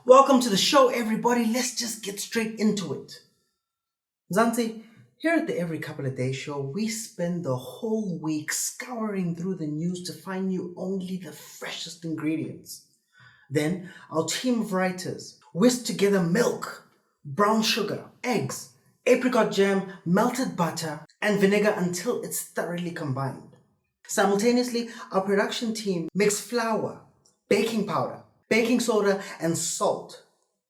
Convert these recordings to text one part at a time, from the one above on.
Welcome to the show, everybody. Let's just get straight into it. Mzansi, here at the Every Couple of Days show, we spend the whole week scouring through the news to find you only the freshest ingredients. Then, our team of writers whisk together milk, brown sugar, eggs, apricot jam, melted butter, and vinegar until it's thoroughly combined. Simultaneously, our production team mix flour, baking powder, baking soda, and salt.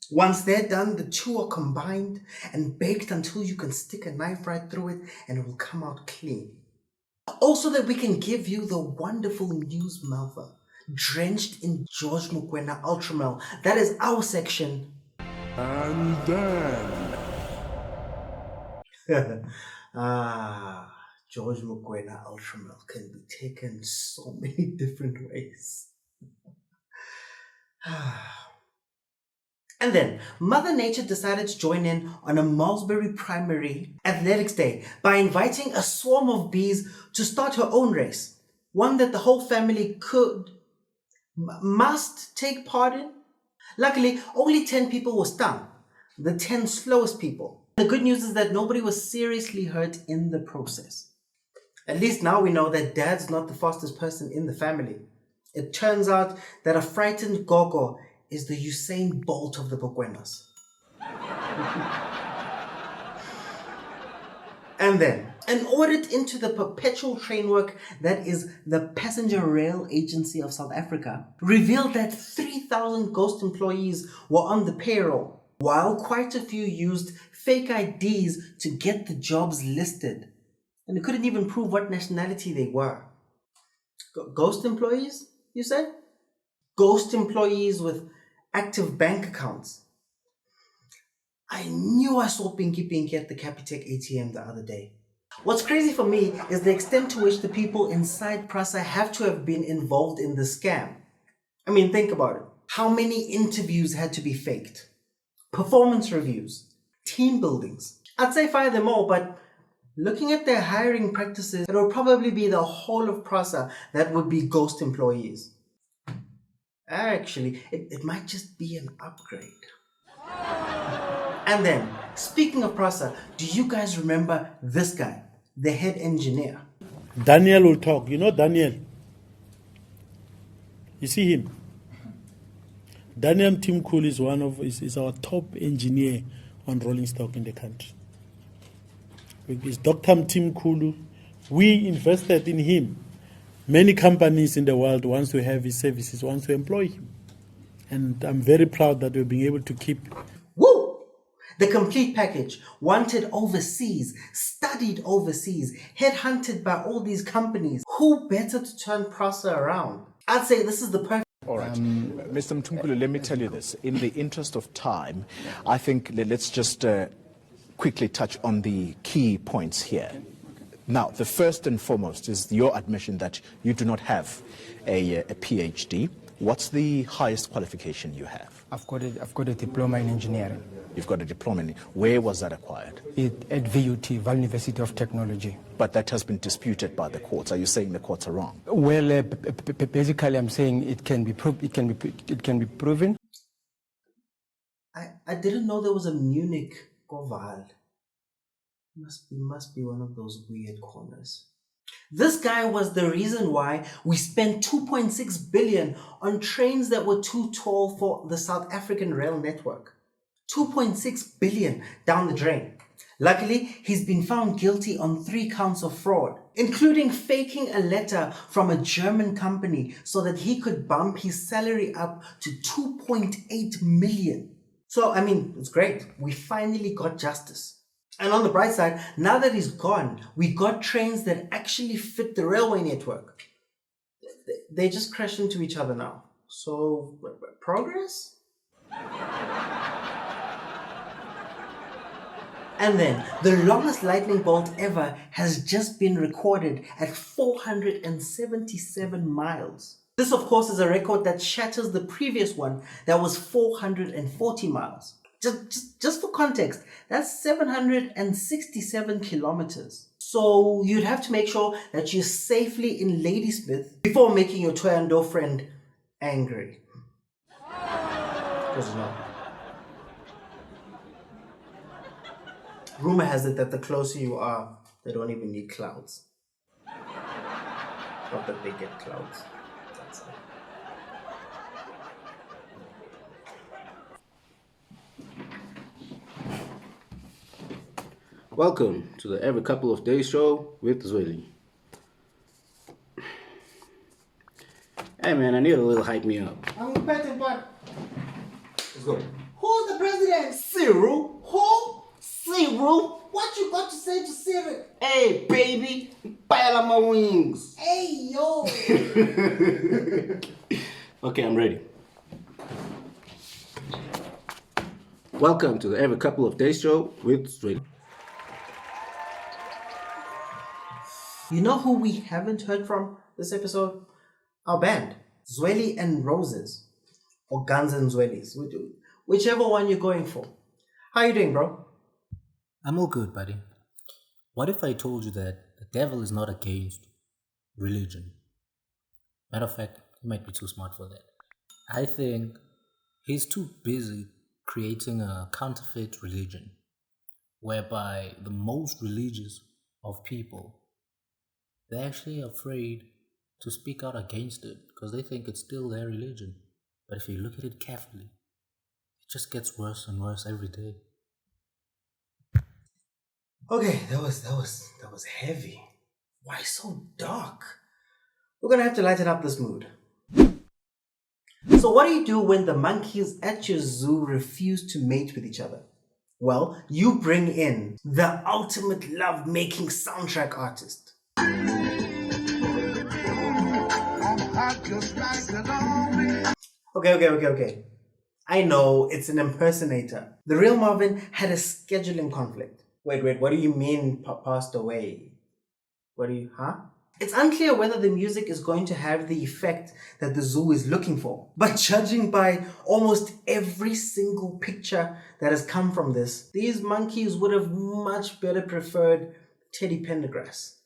Once they're done, the two are combined and baked until you can stick a knife right through it and it will come out clean. Also that we can give you the wonderful news malva, drenched in George Mokoena Ultramel. That is our section. And then... George Mokoena Ultramel can be taken so many different ways. And then, Mother Nature decided to join in on a MalmesBury primary athletics day by inviting a swarm of bees to start her own race. One that the whole family must take part in. Luckily, only 10 people were stung. The 10 slowest people. The good news is that nobody was seriously hurt in the process. At least now we know that Dad's not the fastest person in the family. It turns out that a frightened gogo is the Usain Bolt of the Bokwenas. And then, an audit into the perpetual train work that is the Passenger Rail Agency of South Africa revealed that 3,000 ghost employees were on the payroll, while quite a few used fake IDs to get the jobs listed. And they couldn't even prove what nationality they were. Ghost employees, you said? Ghost employees with active bank accounts. I knew I saw Pinky at the Capitec ATM the other day. What's crazy for me is the extent to which the people inside PRASA have to have been involved in the scam. I mean, think about it. How many interviews had to be faked? Performance reviews, team buildings. I'd say fire them all, but looking at their hiring practices, it will probably be the whole of PRASA that would be ghost employees. Actually, it might just be an upgrade. And then, speaking of PRASA, do you guys remember this guy, the head engineer? Daniel will talk. You know Daniel? You see him? Daniel Mthimkhulu is our top engineer on rolling stock in the country. It's Dr. Mthimkhulu. We invested in him. Many companies in the world want to have his services, want to employ him. And I'm very proud that we've been able to keep. Woo! The complete package. Wanted overseas, studied overseas, headhunted by all these companies. Who better to turn PRASA around? I'd say this is the perfect. All right. Mr. Mthimkhulu, let me tell you this. In the interest of time, I think let's just quickly touch on the key points here. Now, the first and foremost is your admission that you do not have a PhD. What's the highest qualification you have? I've got a diploma in engineering. You've got a diploma in. Where was that acquired? At VUT, Vaal University of Technology. But that has been disputed by the courts. Are you saying the courts are wrong? Well, basically, I'm saying it can be proven. I didn't know there was a Munich Goval. Must be one of those weird corners. This guy was the reason why we spent 2.6 billion on trains that were too tall for the South African rail network. 2.6 billion down the drain. Luckily, he's been found guilty on 3 counts of fraud, including faking a letter from a German company so that he could bump his salary up to 2.8 million. So, I mean, it's great. We finally got justice. And on the bright side, now that he's gone, we got trains that actually fit the railway network. They just crash into each other now. So, progress? And then, the longest lightning bolt ever has just been recorded at 477 miles. This, of course, is a record that shatters the previous one that was 440 miles. Just for context, that's 767 kilometers. So you'd have to make sure that you're safely in Ladysmith before making your Thohoyandou friend angry. course not. Rumor has it that the closer you are, they don't even need clouds. Not that they get clouds. That's it. Welcome to the Every Couple of Days show with Zweli. Hey man, I need a little hype me up. I'm betting, but Let's go. who's the president? Cyril? Who? Cyril? What you got to say to Cyril? Hey baby, pile on my wings. Hey, yo. Okay, I'm ready. Welcome to the Every Couple of Days show with Zweli. You know who we haven't heard from this episode? Our band, Zweli and Roses, or Guns and Zwelis, whichever one you're going for. How you doing, bro? I'm all good, buddy. What if I told you that the devil is not against religion? Matter of fact, he might be too smart for that. I think he's too busy creating a counterfeit religion, whereby the most religious of people, they're actually afraid to speak out against it because they think it's still their religion. But if you look at it carefully, it just gets worse and worse every day. Okay, that was heavy. Why so dark? We're gonna have to lighten up this mood. So what do you do when the monkeys at your zoo refuse to mate with each other? Well, you bring in the ultimate love-making soundtrack artist. Okay. I know it's an impersonator. The real Marvin had a scheduling conflict. Wait, what do you mean passed away? It's unclear whether the music is going to have the effect that the zoo is looking for. But judging by almost every single picture that has come from this, these monkeys would have much better preferred Teddy Pendergrass.